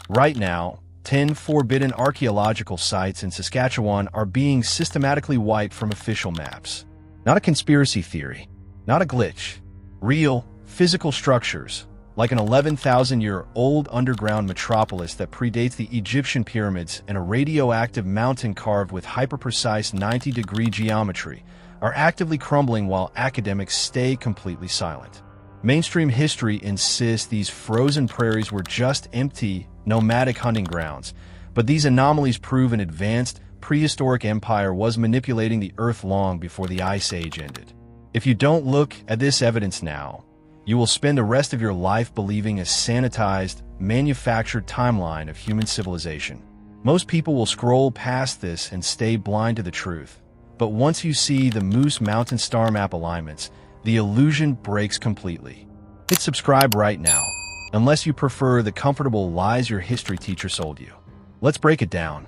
Right now, 10 forbidden archaeological sites in Saskatchewan are being systematically wiped from official maps. Not a conspiracy theory, not a glitch. Real, physical structures, like an 11,000-year-old underground metropolis that predates the Egyptian pyramids and a radioactive mountain carved with hyper-precise 90-degree geometry, are actively crumbling while academics stay completely silent. Mainstream history insists these frozen prairies were just empty, nomadic hunting grounds, but these anomalies prove an advanced, prehistoric empire was manipulating the Earth long before the Ice Age ended. If you don't look at this evidence now, you will spend the rest of your life believing a sanitized, manufactured timeline of human civilization. Most people will scroll past this and stay blind to the truth, but once you see the Moose Mountain star map alignments, the illusion breaks completely. Hit subscribe right now, unless you prefer the comfortable lies your history teacher sold you. Let's break it down.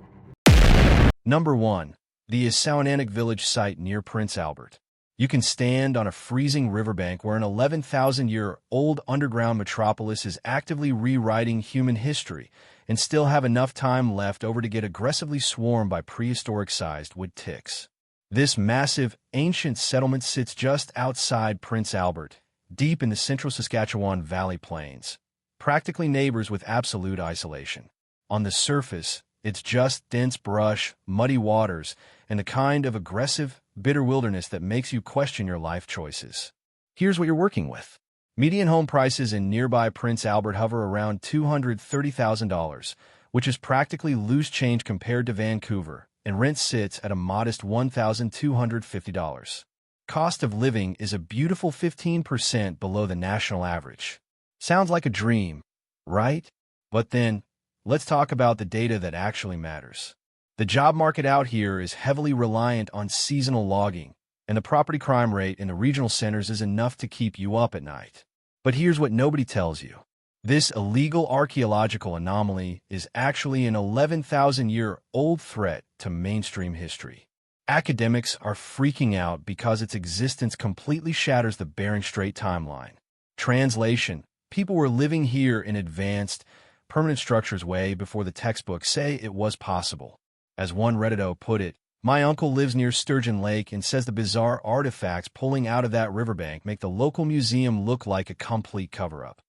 Number 1. The Saskatchewan village site near Prince Albert. You can stand on a freezing riverbank where an 11,000-year-old underground metropolis is actively rewriting human history and still have enough time left over to get aggressively swarmed by prehistoric-sized wood ticks. This massive, ancient settlement sits just outside Prince Albert, deep in the central Saskatchewan Valley Plains, practically neighbors with absolute isolation. On the surface, it's just dense brush, muddy waters, and the kind of aggressive, bitter wilderness that makes you question your life choices. Here's what you're working with. Median home prices in nearby Prince Albert hover around $230,000, which is practically loose change compared to Vancouver, and rent sits at a modest $1,250. Cost of living is a beautiful 15% below the national average. Sounds like a dream, right? But then, let's talk about the data that actually matters. The job market out here is heavily reliant on seasonal logging, and the property crime rate in the regional centers is enough to keep you up at night. But here's what nobody tells you. This illegal archaeological anomaly is actually an 11,000-year-old threat to mainstream history. Academics are freaking out because its existence completely shatters the Bering Strait timeline. Translation: people were living here in advanced, permanent structures way before the textbooks say it was possible. As one Reddito put it, my uncle lives near Sturgeon Lake and says the bizarre artifacts pulling out of that riverbank make the local museum look like a complete cover-up.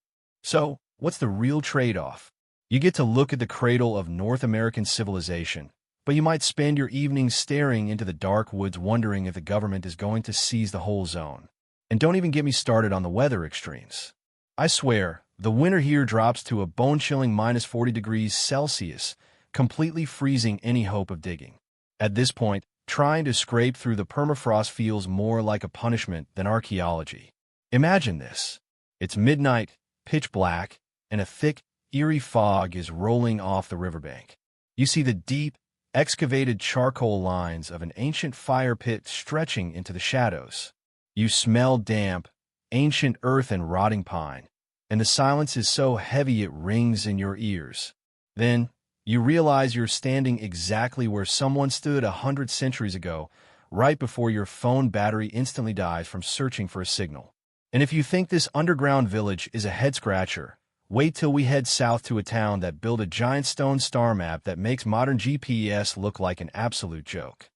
So, what's the real trade-off? You get to look at the cradle of North American civilization, but you might spend your evenings staring into the dark woods wondering if the government is going to seize the whole zone. And don't even get me started on the weather extremes. I swear, the winter here drops to a bone-chilling minus 40 degrees Celsius, completely freezing any hope of digging. At this point, trying to scrape through the permafrost feels more like a punishment than archaeology. Imagine this. It's midnight, pitch black, and a thick, eerie fog is rolling off the riverbank. You see the deep, excavated charcoal lines of an ancient fire pit stretching into the shadows. You smell damp, ancient earth and rotting pine, and the silence is so heavy it rings in your ears. Then, you realize you're standing exactly where someone stood 100 centuries ago, right before your phone battery instantly dies from searching for a signal. And if you think this underground village is a head-scratcher, wait till we head south to a town that built a giant stone star map that makes modern GPS look like an absolute joke.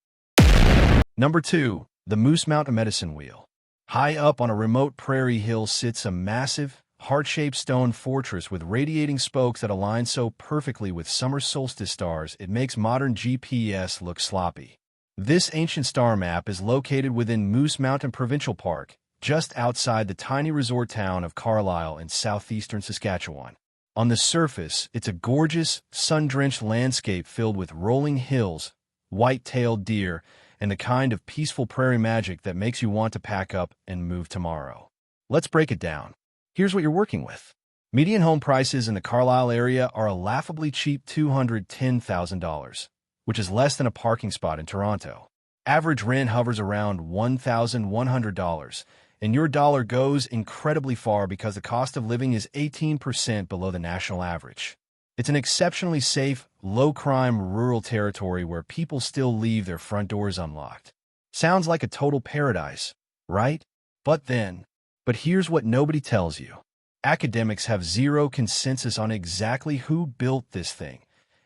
Number 2. The Moose Mountain Medicine Wheel. High up on a remote prairie hill sits a massive, heart-shaped stone fortress with radiating spokes that align so perfectly with summer solstice stars it makes modern GPS look sloppy. This ancient star map is located within Moose Mountain Provincial Park, just outside the tiny resort town of Carlisle in southeastern Saskatchewan. On the surface, it's a gorgeous, sun-drenched landscape filled with rolling hills, white-tailed deer, and the kind of peaceful prairie magic that makes you want to pack up and move tomorrow. Let's break it down. Here's what you're working with. Median home prices in the Carlisle area are a laughably cheap $210,000, which is less than a parking spot in Toronto. Average rent hovers around $1,100, and your dollar goes incredibly far because the cost of living is 18% below the national average. It's an exceptionally safe, low-crime rural territory where people still leave their front doors unlocked. Sounds like a total paradise, right? But here's what nobody tells you. Academics have zero consensus on exactly who built this thing,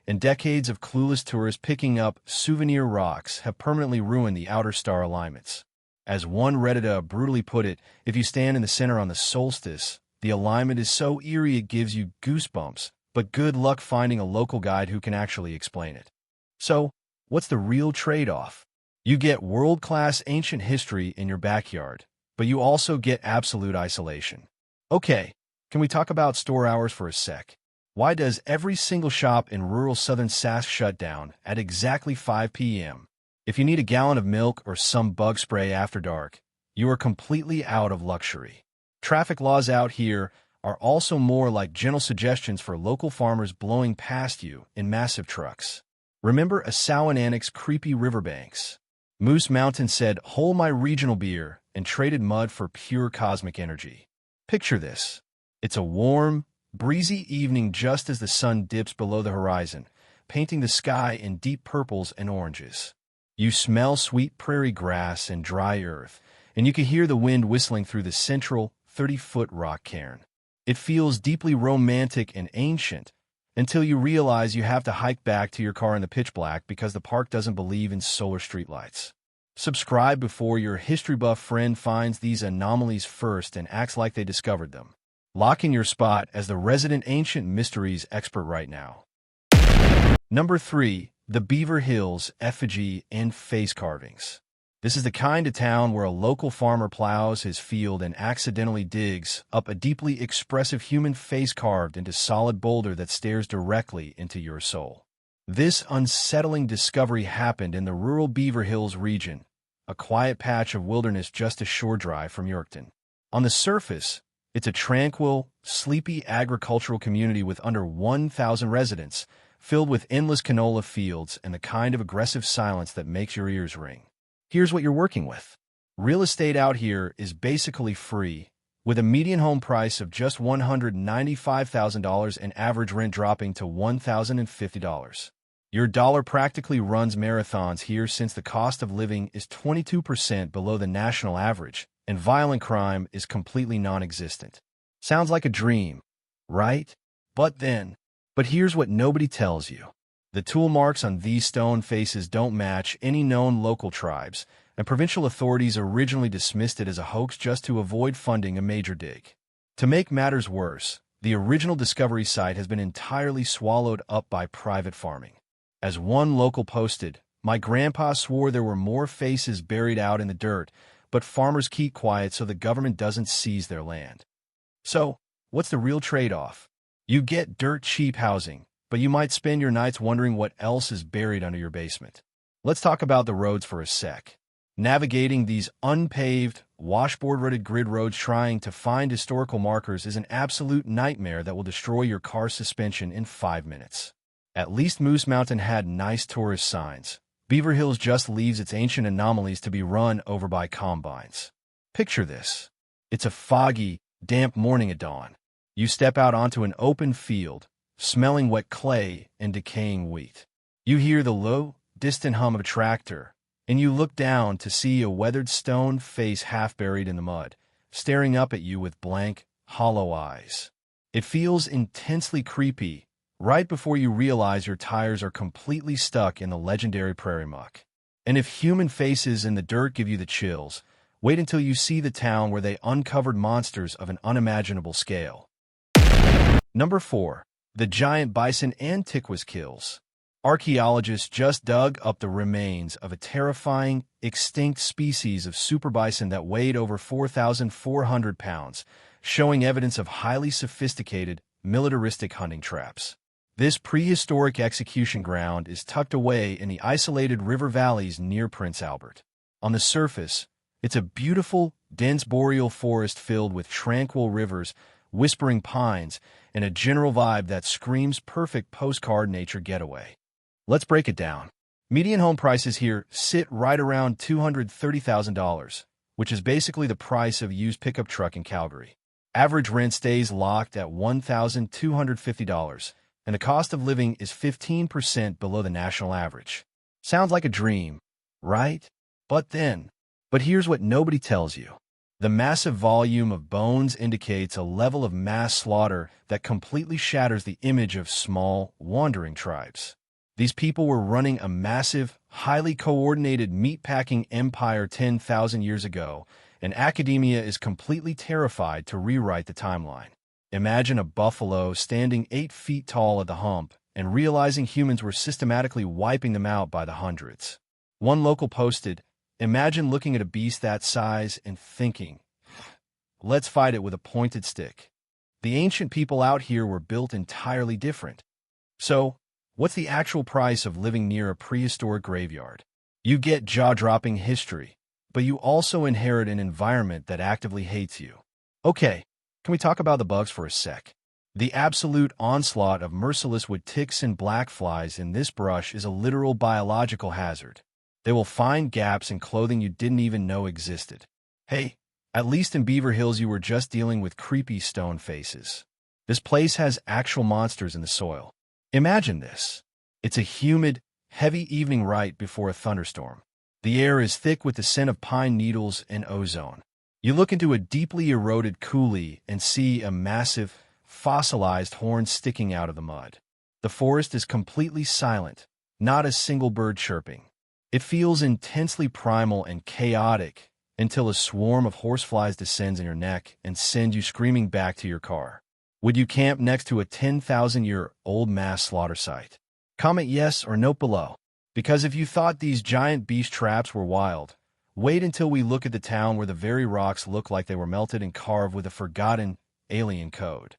and decades of clueless tourists picking up souvenir rocks have permanently ruined the outer star alignments. As one Reddita brutally put it, if you stand in the center on the solstice, the alignment is so eerie it gives you goosebumps, but good luck finding a local guide who can actually explain it. So, what's the real trade-off? You get world-class ancient history in your backyard, but you also get absolute isolation. Okay, can we talk about store hours for a sec? Why does every single shop in rural southern Sask shut down at exactly 5 p.m.? If you need a gallon of milk or some bug spray after dark, you are completely out of luxury. Traffic laws out here are also more like gentle suggestions for local farmers blowing past you in massive trucks. Remember Assaouanan's creepy riverbanks? Moose Mountain said, "Hole my regional beer," and traded mud for pure cosmic energy. Picture this. It's a warm, breezy evening just as the sun dips below the horizon, painting the sky in deep purples and oranges. You smell sweet prairie grass and dry earth, and you can hear the wind whistling through the central 30-foot rock cairn. It feels deeply romantic and ancient until you realize you have to hike back to your car in the pitch black because the park doesn't believe in solar streetlights. Subscribe before your history buff friend finds these anomalies first and acts like they discovered them. Lock in your spot as the resident ancient mysteries expert right now. Number 3. The Beaver Hills Effigy and Face Carvings. This is the kind of town where a local farmer plows his field and accidentally digs up a deeply expressive human face carved into solid boulder that stares directly into your soul. This unsettling discovery happened in the rural Beaver Hills region, a quiet patch of wilderness just a shore drive from Yorkton. On the surface, it's a tranquil, sleepy agricultural community with under 1,000 residents, filled with endless canola fields and the kind of aggressive silence that makes your ears ring. Here's what you're working with. Real estate out here is basically free, with a median home price of just $195,000 and average rent dropping to $1,050. Your dollar practically runs marathons here since the cost of living is 22% below the national average, and violent crime is completely non-existent. Sounds like a dream, right? But here's what nobody tells you. The tool marks on these stone faces don't match any known local tribes, and provincial authorities originally dismissed it as a hoax just to avoid funding a major dig. To make matters worse, the original discovery site has been entirely swallowed up by private farming. As one local posted, "My grandpa swore there were more faces buried out in the dirt, but farmers keep quiet so the government doesn't seize their land." So, what's the real trade-off? You get dirt-cheap housing, but you might spend your nights wondering what else is buried under your basement. Let's talk about the roads for a sec. Navigating these unpaved, washboard-rutted grid roads trying to find historical markers is an absolute nightmare that will destroy your car's suspension in 5 minutes. At least Moose Mountain had nice tourist signs. Beaver Hills just leaves its ancient anomalies to be run over by combines. Picture this. It's a foggy, damp morning at dawn. You step out onto an open field, smelling wet clay and decaying wheat. You hear the low, distant hum of a tractor, and you look down to see a weathered stone face half buried in the mud, staring up at you with blank, hollow eyes. It feels intensely creepy, right before you realize your tires are completely stuck in the legendary prairie muck. And if human faces in the dirt give you the chills, wait until you see the town where they uncovered monsters of an unimaginable scale. Number 4. The Giant Bison Antiquus Kills. Archaeologists just dug up the remains of a terrifying, extinct species of super bison that weighed over 4,400 pounds, showing evidence of highly sophisticated, militaristic hunting traps. This prehistoric execution ground is tucked away in the isolated river valleys near Prince Albert. On the surface, it's a beautiful, dense boreal forest filled with tranquil rivers, whispering pines, and a general vibe that screams perfect postcard nature getaway. Let's break it down. Median home prices here sit right around $230,000, which is basically the price of a used pickup truck in Calgary. Average rent stays locked at $1,250, and the cost of living is 15% below the national average. Sounds like a dream, right? But here's what nobody tells you. The massive volume of bones indicates a level of mass slaughter that completely shatters the image of small, wandering tribes. These people were running a massive, highly coordinated meatpacking empire 10,000 years ago, and academia is completely terrified to rewrite the timeline. Imagine a buffalo standing 8 feet tall at the hump and realizing humans were systematically wiping them out by the hundreds. One local posted, "Imagine looking at a beast that size and thinking, let's fight it with a pointed stick." The ancient people out here were built entirely different. So, what's the actual price of living near a prehistoric graveyard? You get jaw-dropping history, but you also inherit an environment that actively hates you. Okay, can we talk about the bugs for a sec? The absolute onslaught of merciless wood ticks and black flies in this brush is a literal biological hazard. They will find gaps in clothing you didn't even know existed. Hey, at least in Beaver Hills you were just dealing with creepy stone faces. This place has actual monsters in the soil. Imagine this. It's a humid, heavy evening right before a thunderstorm. The air is thick with the scent of pine needles and ozone. You look into a deeply eroded coulee and see a massive, fossilized horn sticking out of the mud. The forest is completely silent, not a single bird chirping. It feels intensely primal and chaotic until a swarm of horseflies descends on your neck and sends you screaming back to your car. Would you camp next to a 10,000-year-old mass slaughter site? Comment yes or no below. Because if you thought these giant beast traps were wild, wait until we look at the town where the very rocks look like they were melted and carved with a forgotten alien code.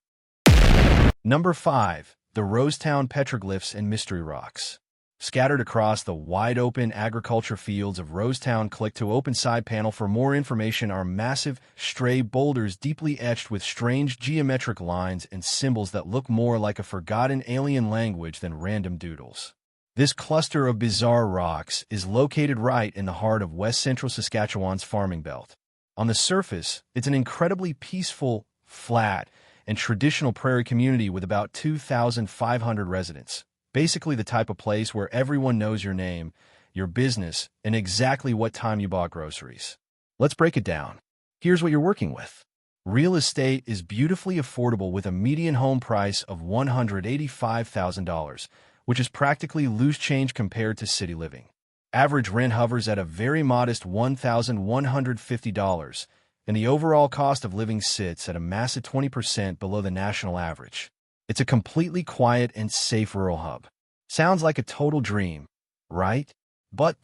Number 5. The Rosetown Petroglyphs and Mystery Rocks. Scattered across the wide-open agriculture fields of Rosetown, click to open side panel for more information. Are massive, stray boulders deeply etched with strange geometric lines and symbols that look more like a forgotten alien language than random doodles. This cluster of bizarre rocks is located right in the heart of west-central Saskatchewan's farming belt. On the surface, it's an incredibly peaceful, flat, and traditional prairie community with about 2,500 residents. Basically the type of place where everyone knows your name, your business, and exactly what time you bought groceries. Let's break it down. Here's what you're working with. Real estate is beautifully affordable with a median home price of $185,000, which is practically loose change compared to city living. Average rent hovers at a very modest $1,150, and the overall cost of living sits at a massive 20% below the national average. It's a completely quiet and safe rural hub. Sounds like a total dream, right? But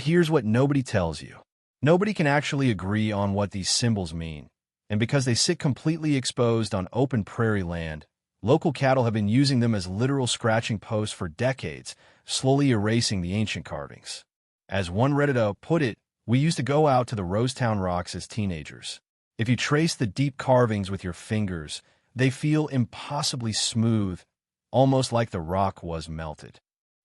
here's what nobody tells you. Nobody can actually agree on what these symbols mean, and because they sit completely exposed on open prairie land, local cattle have been using them as literal scratching posts for decades, slowly erasing the ancient carvings. As one Redditer put it, we used to go out to the Rosetown rocks as teenagers. If you trace the deep carvings with your fingers, they feel impossibly smooth, almost like the rock was melted.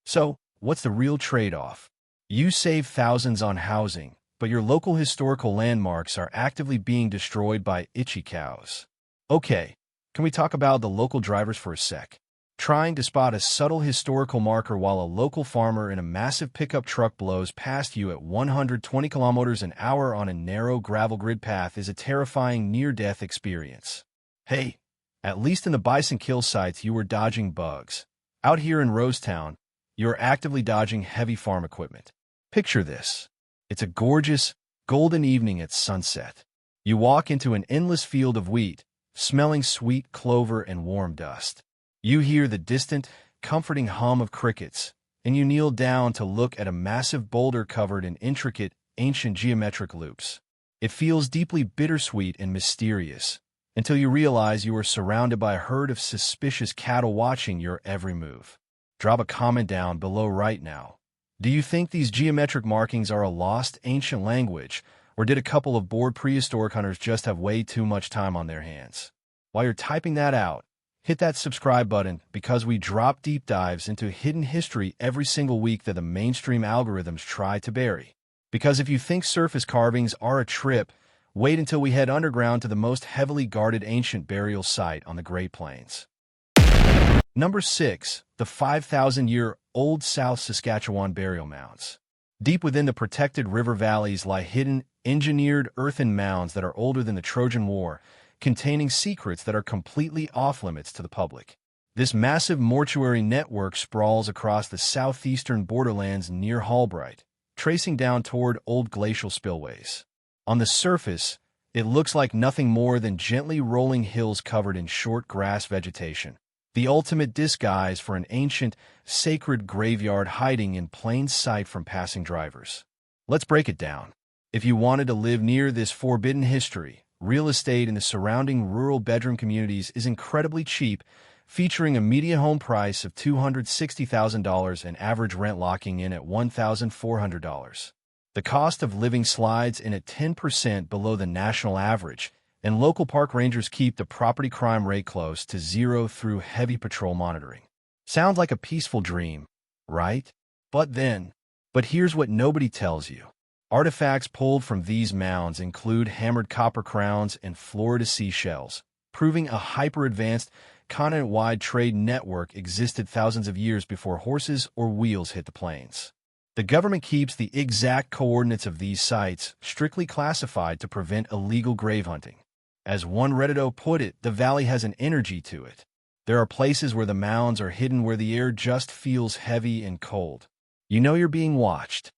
So, what's the real trade-off? You save thousands on housing, but your local historical landmarks are actively being destroyed by itchy cows. Okay, can we talk about the local drivers for a sec? Trying to spot a subtle historical marker while a local farmer in a massive pickup truck blows past you at 120 kilometers an hour on a narrow gravel grid path is a terrifying near-death experience. Hey, at least in the bison kill sites you were dodging bugs. Out here in Rosetown, you're actively dodging heavy farm equipment. Picture this. It's a gorgeous, golden evening at sunset. You walk into an endless field of wheat, smelling sweet clover and warm dust. You hear the distant, comforting hum of crickets, and you kneel down to look at a massive boulder covered in intricate, ancient geometric loops. It feels deeply bittersweet and mysterious, until you realize you are surrounded by a herd of suspicious cattle watching your every move. Drop a comment down below right now. Do you think these geometric markings are a lost ancient language, or did a couple of bored prehistoric hunters just have way too much time on their hands? While you're typing that out, hit that subscribe button because we drop deep dives into hidden history every single week that the mainstream algorithms try to bury. Because if you think surface carvings are a trip, wait until we head underground to the most heavily guarded ancient burial site on the Great Plains. Number 6. The 5,000-year-old South Saskatchewan burial mounds. Deep within the protected river valleys lie hidden engineered earthen mounds that are older than the Trojan War, containing secrets that are completely off-limits to the public. This massive mortuary network sprawls across the southeastern borderlands near Hallbright, tracing down toward old glacial spillways. On the surface, it looks like nothing more than gently rolling hills covered in short grass vegetation, the ultimate disguise for an ancient, sacred graveyard hiding in plain sight from passing drivers. Let's break it down. If you wanted to live near this forbidden history, real estate in the surrounding rural bedroom communities is incredibly cheap, featuring a median home price of $260,000 and average rent locking in at $1,400. The cost of living slides in at 10% below the national average, and local park rangers keep the property crime rate close to zero through heavy patrol monitoring. Sounds like a peaceful dream, right? But here's what nobody tells you. Artifacts pulled from these mounds include hammered copper crowns and Florida seashells, proving a hyper-advanced, continent-wide trade network existed thousands of years before horses or wheels hit the plains. The government keeps the exact coordinates of these sites strictly classified to prevent illegal grave hunting. As one Reddito put it, the valley has an energy to it. There are places where the mounds are hidden where the air just feels heavy and cold. You know you're being watched.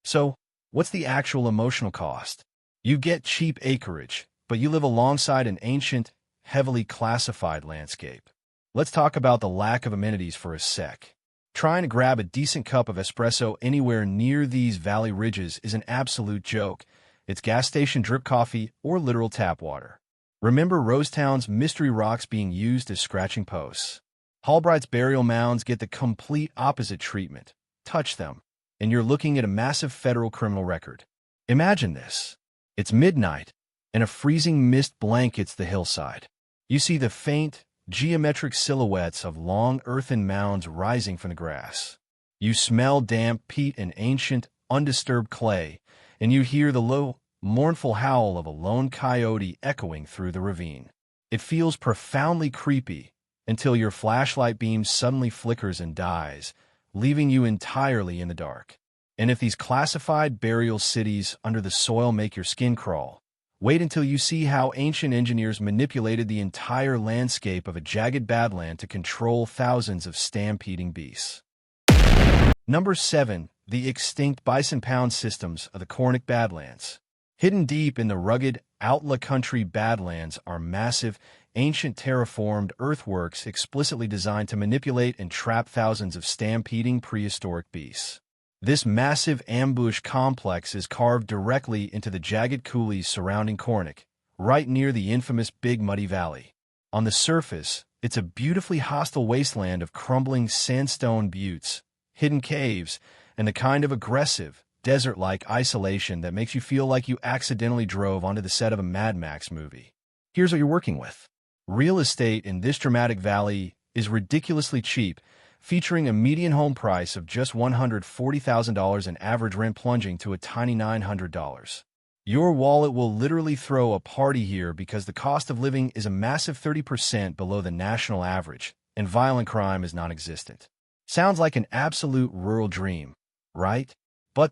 So, what's the actual emotional cost? You get cheap acreage, but you live alongside an ancient, heavily classified landscape. Let's talk about the lack of amenities for a sec. Trying to grab a decent cup of espresso anywhere near these valley ridges is an absolute joke. It's gas station drip coffee or literal tap water. Remember Rosetown's mystery rocks being used as scratching posts. Hallbright's burial mounds get the complete opposite treatment. Touch them, and you're looking at a massive federal criminal record. Imagine this. It's midnight, and a freezing mist blankets the hillside. You see the faint, geometric silhouettes of long earthen mounds rising from the grass. You smell damp peat and ancient, undisturbed clay, and you hear the low, mournful howl of a lone coyote echoing through the ravine. It feels profoundly creepy until your flashlight beam suddenly flickers and dies, leaving you entirely in the dark. And if these classified burial cities under the soil make your skin crawl, wait until you see how ancient engineers manipulated the entire landscape of a jagged badland to control thousands of stampeding beasts. Number 7. The extinct bison pound systems of the Cornic Badlands. Hidden deep in the rugged, outlaw country badlands are massive, ancient terraformed earthworks explicitly designed to manipulate and trap thousands of stampeding prehistoric beasts. This massive ambush complex is carved directly into the jagged coulees surrounding Cornic, right near the infamous Big Muddy Valley. On the surface, it's a beautifully hostile wasteland of crumbling sandstone buttes, hidden caves, and the kind of aggressive, desert-like isolation that makes you feel like you accidentally drove onto the set of a Mad Max movie. Here's what you're working with. Real estate in this dramatic valley is ridiculously cheap, featuring a median home price of just $140,000 and average rent plunging to a tiny $900. Your wallet will literally throw a party here because the cost of living is a massive 30% below the national average, and violent crime is non-existent. Sounds like an absolute rural dream, right? But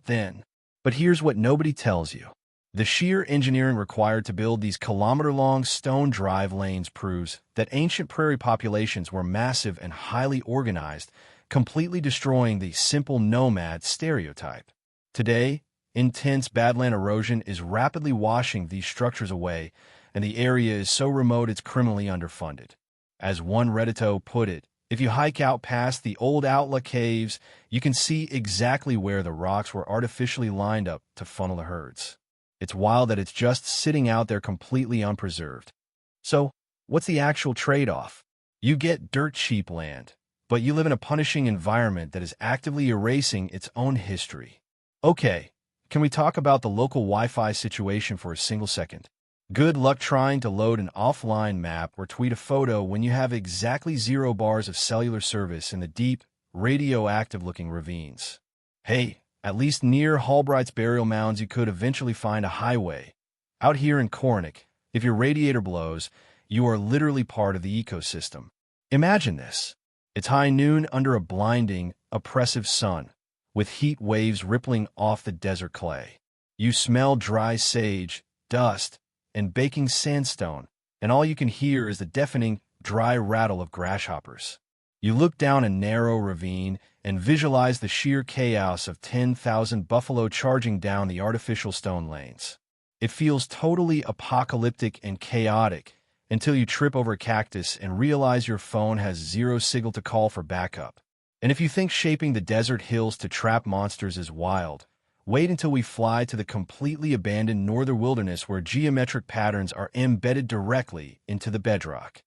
here's what nobody tells you. The sheer engineering required to build these kilometer-long stone drive lanes proves that ancient prairie populations were massive and highly organized, completely destroying the simple nomad stereotype. Today, intense badland erosion is rapidly washing these structures away, and the area is so remote it's criminally underfunded. As one Reddito put it, if you hike out past the old outlaw caves, you can see exactly where the rocks were artificially lined up to funnel the herds. It's wild that it's just sitting out there completely unpreserved. So, what's the actual trade-off? You get dirt-cheap land, but you live in a punishing environment that is actively erasing its own history. Okay, can we talk about the local Wi-Fi situation for a single second? Good luck trying to load an offline map or tweet a photo when you have exactly 0 bars of cellular service in the deep, radioactive-looking ravines. Hey, at least near Hallbright's burial mounds you could eventually find a highway. Out here in Cornic, if your radiator blows, you are literally part of the ecosystem. Imagine this. It's high noon under a blinding, oppressive sun, with heat waves rippling off the desert clay. You smell dry sage, dust, and baking sandstone, and all you can hear is the deafening, dry rattle of grasshoppers. You look down a narrow ravine and visualize the sheer chaos of 10,000 buffalo charging down the artificial stone lanes. It feels totally apocalyptic and chaotic until you trip over a cactus and realize your phone has zero signal to call for backup. And if you think shaping the desert hills to trap monsters is wild, wait until we fly to the completely abandoned northern wilderness where geometric patterns are embedded directly into the bedrock.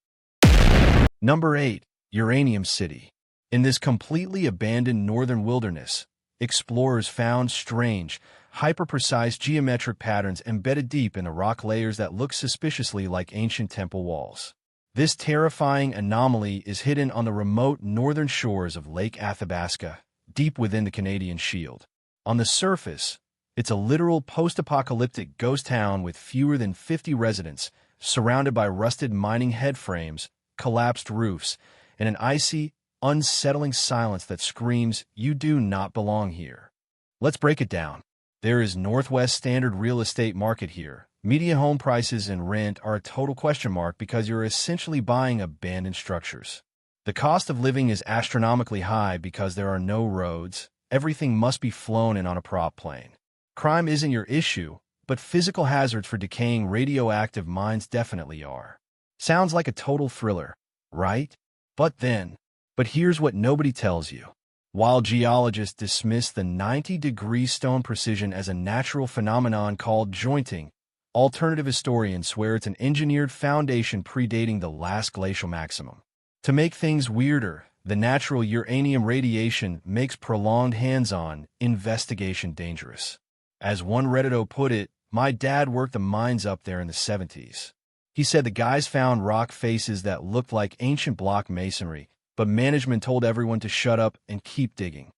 Number 8. Uranium City. In this completely abandoned northern wilderness, explorers found strange, hyper-precise geometric patterns embedded deep in the rock layers that look suspiciously like ancient temple walls. This terrifying anomaly is hidden on the remote northern shores of Lake Athabasca, deep within the Canadian Shield. On the surface, it's a literal post-apocalyptic ghost town with fewer than 50 residents, surrounded by rusted mining headframes, collapsed roofs, and an icy, unsettling silence that screams, "You do not belong here." Let's break it down. There is Northwest standard real estate market here. Median home prices and rent are a total question mark because you're essentially buying abandoned structures. The cost of living is astronomically high because there are no roads. Everything must be flown in on a prop plane. Crime isn't your issue, but physical hazards for decaying radioactive mines definitely are. Sounds like a total thriller, right? But here's what nobody tells you. While geologists dismiss the 90-degree stone precision as a natural phenomenon called jointing, alternative historians swear it's an engineered foundation predating the last glacial maximum. To make things weirder, the natural uranium radiation makes prolonged hands-on investigation dangerous. As one Reddito put it, "My dad worked the mines up there in the 70s. He said the guys found rock faces that looked like ancient block masonry, but management told everyone to shut up and keep digging."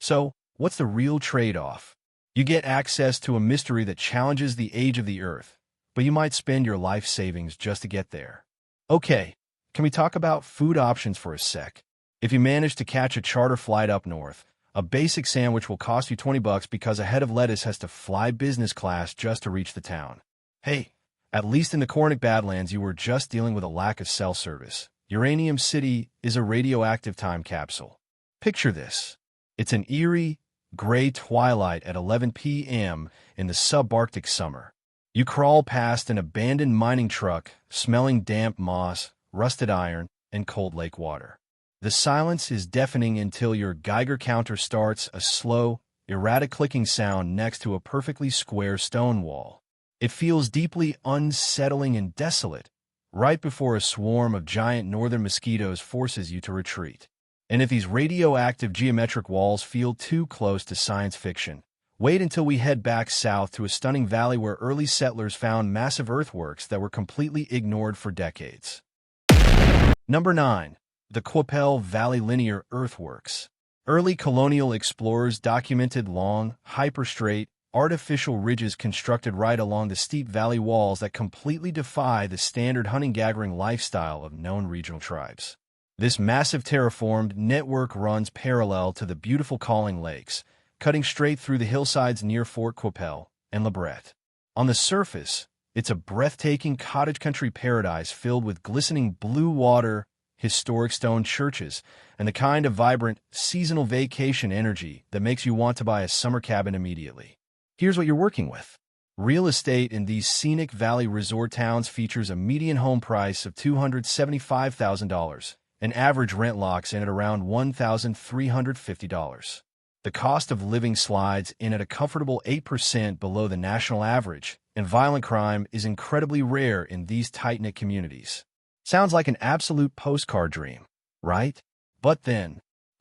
So, what's the real trade-off? You get access to a mystery that challenges the age of the Earth, but you might spend your life savings just to get there. Okay, can we talk about food options for a sec? If you manage to catch a charter flight up north, a basic sandwich will cost you $20 because a head of lettuce has to fly business class just to reach the town. Hey, at least in the Cornic Badlands you were just dealing with a lack of cell service. Uranium City is a radioactive time capsule. Picture this. It's an eerie, gray twilight at 11 p.m. in the subarctic summer. You crawl past an abandoned mining truck, smelling damp moss, rusted iron, and cold lake water. The silence is deafening until your Geiger counter starts a slow, erratic clicking sound next to a perfectly square stone wall. It feels deeply unsettling and desolate, right before a swarm of giant northern mosquitoes forces you to retreat. And if these radioactive geometric walls feel too close to science fiction, wait until we head back south to a stunning valley where early settlers found massive earthworks that were completely ignored for decades. Number 9. The Qu'Appelle Valley Linear Earthworks. Early colonial explorers documented long, hyper-straight, artificial ridges constructed right along the steep valley walls that completely defy the standard hunting-gathering lifestyle of known regional tribes. This massive terraformed network runs parallel to the beautiful Calling Lakes, cutting straight through the hillsides near Fort Qu'Appelle and La Brette. On the surface, it's a breathtaking cottage country paradise filled with glistening blue water, historic stone churches, and the kind of vibrant, seasonal vacation energy that makes you want to buy a summer cabin immediately. Here's what you're working with. Real estate in these scenic valley resort towns features a median home price of $275,000, and average rent locks in at around $1,350. The cost of living slides in at a comfortable 8% below the national average, and violent crime is incredibly rare in these tight-knit communities. Sounds like an absolute postcard dream, right? But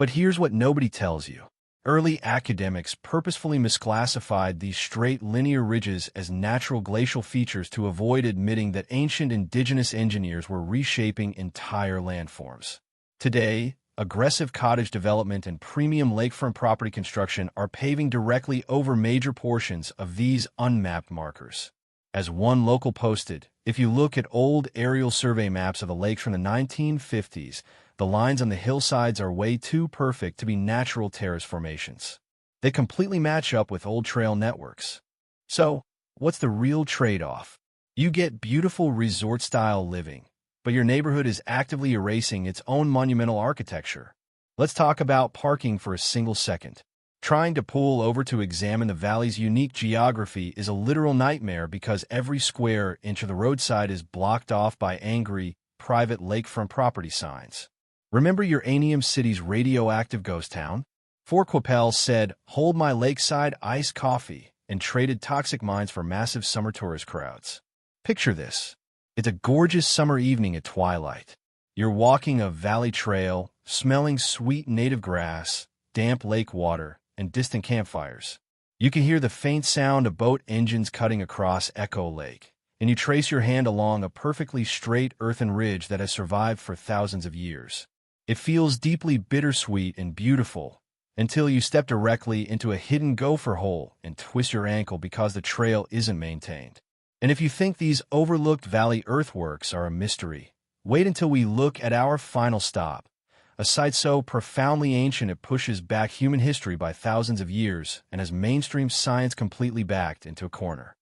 here's what nobody tells you. Early academics purposefully misclassified these straight linear ridges as natural glacial features to avoid admitting that ancient indigenous engineers were reshaping entire landforms. Today, aggressive cottage development and premium lakefront property construction are paving directly over major portions of these unmapped markers. As one local posted, if you look at old aerial survey maps of the lakes from the 1950s, the lines on the hillsides are way too perfect to be natural terrace formations. They completely match up with old trail networks. So, what's the real trade-off? You get beautiful resort-style living, but your neighborhood is actively erasing its own monumental architecture. Let's talk about parking for a single second. Trying to pull over to examine the valley's unique geography is a literal nightmare because every square inch of the roadside is blocked off by angry, private lakefront property signs. Remember Uranium City's radioactive ghost town? Fort Qu'Appelle said, "Hold my lakeside iced coffee," and traded toxic mines for massive summer tourist crowds. Picture this. It's a gorgeous summer evening at twilight. You're walking a valley trail, smelling sweet native grass, damp lake water, and distant campfires. You can hear the faint sound of boat engines cutting across Echo Lake, and you trace your hand along a perfectly straight earthen ridge that has survived for thousands of years. It feels deeply bittersweet and beautiful, until you step directly into a hidden gopher hole and twist your ankle because the trail isn't maintained. And if you think these overlooked valley earthworks are a mystery, wait until we look at our final stop, a site so profoundly ancient it pushes back human history by thousands of years and has mainstream science completely backed into a corner.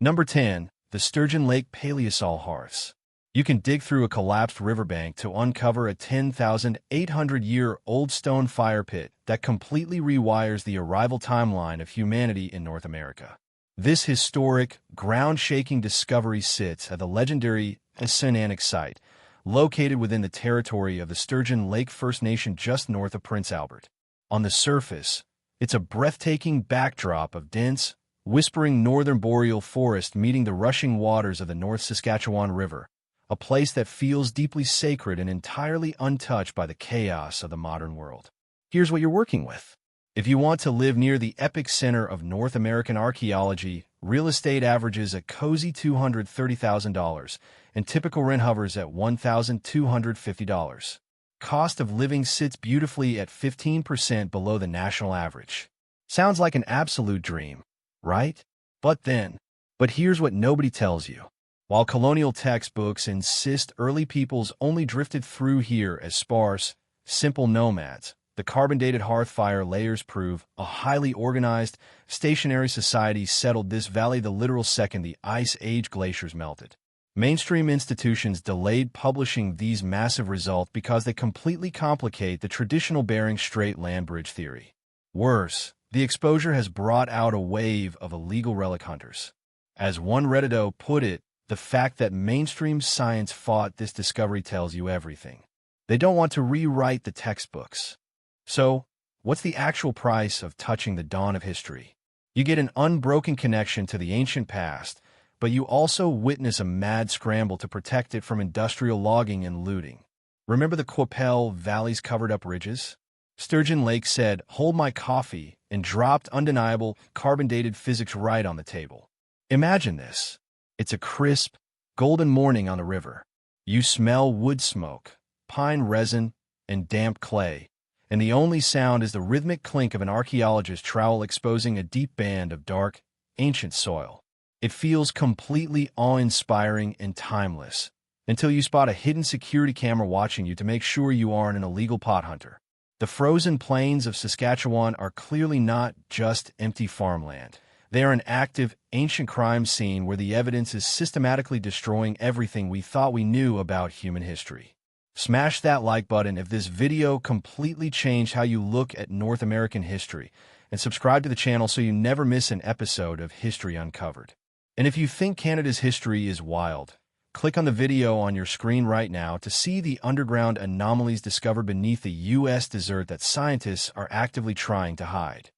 Number 10. The Sturgeon Lake Paleosol Hearths. You can dig through a collapsed riverbank to uncover a 10,800-year-old stone fire pit that completely rewires the arrival timeline of humanity in North America. This historic, ground-shaking discovery sits at the legendary Essenanic site, located within the territory of the Sturgeon Lake First Nation just north of Prince Albert. On the surface, it's a breathtaking backdrop of dense, whispering northern boreal forest meeting the rushing waters of the North Saskatchewan River, a place that feels deeply sacred and entirely untouched by the chaos of the modern world. Here's what you're working with. If you want to live near the epic center of North American archaeology, real estate averages a cozy $230,000, and typical rent hovers at $1,250. Cost of living sits beautifully at 15% below the national average. Sounds like an absolute dream, right? But here's what nobody tells you. While colonial textbooks insist early peoples only drifted through here as sparse, simple nomads, the carbon-dated hearth fire layers prove a highly organized, stationary society settled this valley the literal second the Ice Age glaciers melted. Mainstream institutions delayed publishing these massive results because they completely complicate the traditional Bering Strait land bridge theory. Worse, the exposure has brought out a wave of illegal relic hunters. As one Reddito put it, the fact that mainstream science fought this discovery tells you everything. They don't want to rewrite the textbooks. So, what's the actual price of touching the dawn of history? You get an unbroken connection to the ancient past, but you also witness a mad scramble to protect it from industrial logging and looting. Remember the Qu'Appelle Valley's covered-up ridges? Sturgeon Lake said, "Hold my coffee," and dropped undeniable, carbon-dated physics right on the table. Imagine this. It's a crisp, golden morning on the river. You smell wood smoke, pine resin, and damp clay, and the only sound is the rhythmic clink of an archaeologist's trowel exposing a deep band of dark, ancient soil. It feels completely awe-inspiring and timeless, until you spot a hidden security camera watching you to make sure you aren't an illegal pot hunter. The frozen plains of Saskatchewan are clearly not just empty farmland. They are an active, ancient crime scene where the evidence is systematically destroying everything we thought we knew about human history. Smash that like button if this video completely changed how you look at North American history, and subscribe to the channel so you never miss an episode of History Uncovered. And if you think Canada's history is wild, click on the video on your screen right now to see the underground anomalies discovered beneath the U.S. desert that scientists are actively trying to hide.